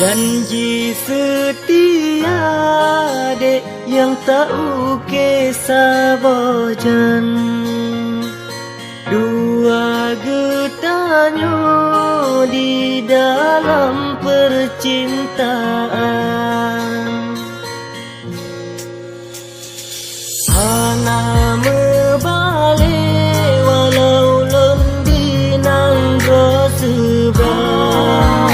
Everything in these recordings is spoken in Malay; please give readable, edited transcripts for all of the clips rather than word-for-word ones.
Janji setia dek yang tak kisah bojan, dua getanyo di dalam percintaan. Hana mebalik walau lendi nang sebelah,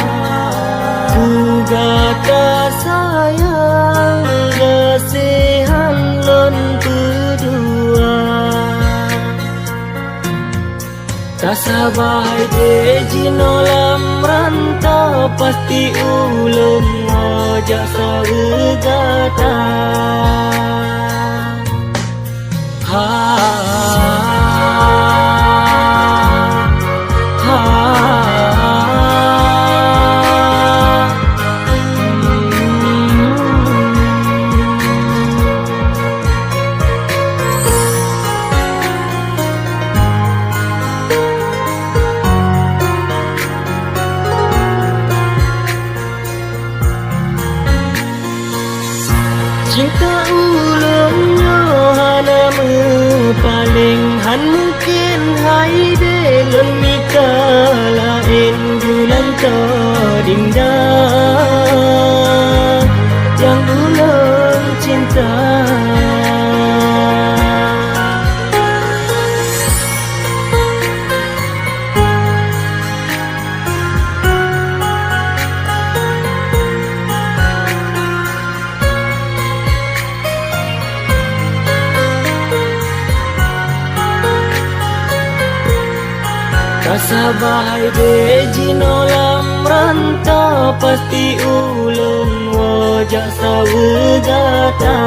gata sayang kasihan lon kedua. Tak sabar deji nolam rantau pasti ulum ngajak saregata. Cinta ulumnya hana paling han mungkin hai delon mika lain bulan tadinda yang ulum cinta. Kasabay deji nolam rantau pasti ulum wajah sawegata.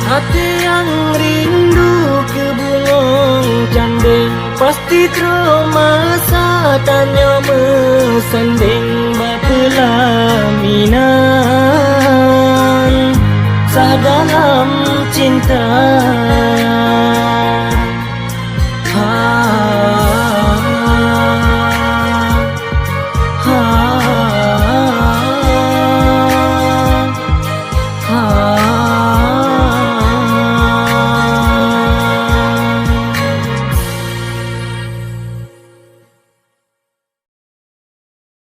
Hati yang rindu ke bulung janding pasti trauma tanya mesanding berpelaminan sah dalam cinta.